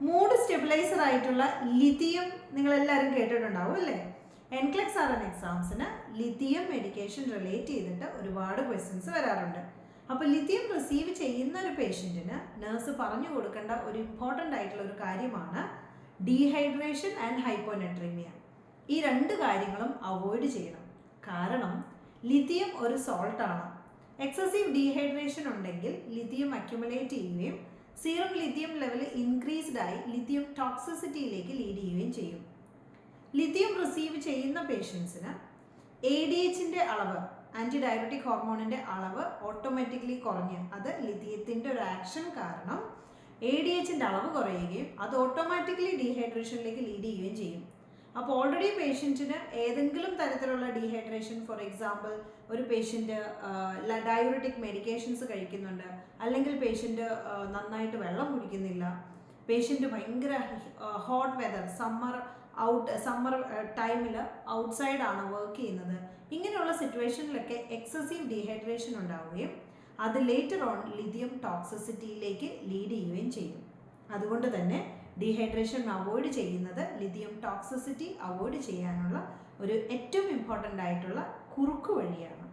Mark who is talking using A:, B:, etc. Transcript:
A: Mood stabiliser ആയിട്ടുള്ള lithium നിങ്ങളെല്ലാവരും കേട്ടിട്ടുണ്ടാവും അല്ലേ? എൻക്ലെക്സ് ആർ എൻ എക്സാംസിന് ലിഥിയം മെഡിക്കേഷൻ റിലേറ്റ് ചെയ്തിട്ട് ഒരുപാട് ക്വസ്റ്റ്യൻസ് വരാറുണ്ട്. അപ്പോൾ ലിഥിയം റിസീവ് ചെയ്യുന്ന ഒരു പേഷ്യൻറ്റിന് നേഴ്സ് പറഞ്ഞു കൊടുക്കേണ്ട ഒരു ഇമ്പോർട്ടൻ്റ് ആയിട്ടുള്ള ഒരു കാര്യമാണ് ഡീഹൈഡ്രേഷൻ ആൻഡ് ഹൈപ്പോനെട്രീമിയ. ഈ രണ്ട് കാര്യങ്ങളും അവോയ്ഡ് ചെയ്യണം. കാരണം ലിഥിയം ഒരു സോൾട്ടാണ്. എക്സസീവ് ഡീഹൈഡ്രേഷൻ ഉണ്ടെങ്കിൽ ലിഥിയം അക്യുമുലേറ്റ് ചെയ്യുകയും സീറം ലിഥിയം ലെവൽ ഇൻക്രീസ്ഡ് ആയി ലിഥിയം ടോക്സിസിറ്റിയിലേക്ക് ലീഡ് ചെയ്യുകയും ചെയ്യും. ലിഥിയം റിസീവ് ചെയ്യുന്ന പേഷ്യൻസിന് ADHൻ്റെ അളവ്, ആൻറ്റി ഡയബറ്റിക് ഹോർമോണിൻ്റെ അളവ് ഓട്ടോമാറ്റിക്കലി കുറഞ്ഞ്, അത് ലിഥിയത്തിൻ്റെ ഒരു ആക്ഷൻ കാരണം ADHൻ്റെ അളവ് കുറയുകയും അത് ഓട്ടോമാറ്റിക്കലി ഡീഹൈഡ്രേഷനിലേക്ക് ലീഡ് ചെയ്യുകയും ചെയ്യും. അപ്പോൾ ഓൾറെഡി പേഷ്യൻറ്റിന് ഏതെങ്കിലും തരത്തിലുള്ള ഡീഹൈഡ്രേഷൻ, ഫോർ എക്സാമ്പിൾ ഒരു പേഷ്യൻറ്റ് ഡയബറ്റിക് മെഡിക്കേഷൻസ് കഴിക്കുന്നുണ്ട്, അല്ലെങ്കിൽ പേഷ്യൻറ്റ് നന്നായിട്ട് വെള്ളം കുടിക്കുന്നില്ല, പേഷ്യൻറ്റ് ഭയങ്കര ഹോട്ട് വെതർ, സമ്മർ ടൈമിൽ ഔട്ട്സൈഡാണ് വർക്ക് ചെയ്യുന്നത്, ഇങ്ങനെയുള്ള സിറ്റുവേഷനിലൊക്കെ എക്സസീവ് ഡീഹൈഡ്രേഷൻ ഉണ്ടാവുകയും അത് ലേറ്റർ ഓൺ ലിഥിയം ടോക്സിസിറ്റിയിലേക്ക് ലീഡ് ചെയ്യുകയും ചെയ്യും. അതുകൊണ്ട് തന്നെ ഡീഹൈഡ്രേഷൻ അവോയ്ഡ് ചെയ്യുന്നത് ലിഥിയം ടോക്സിസിറ്റി അവോയ്ഡ് ചെയ്യാനുള്ള ഒരു ഏറ്റവും ഇമ്പോർട്ടൻ്റ് ആയിട്ടുള്ള കുറുക്കു വഴിയാണ്.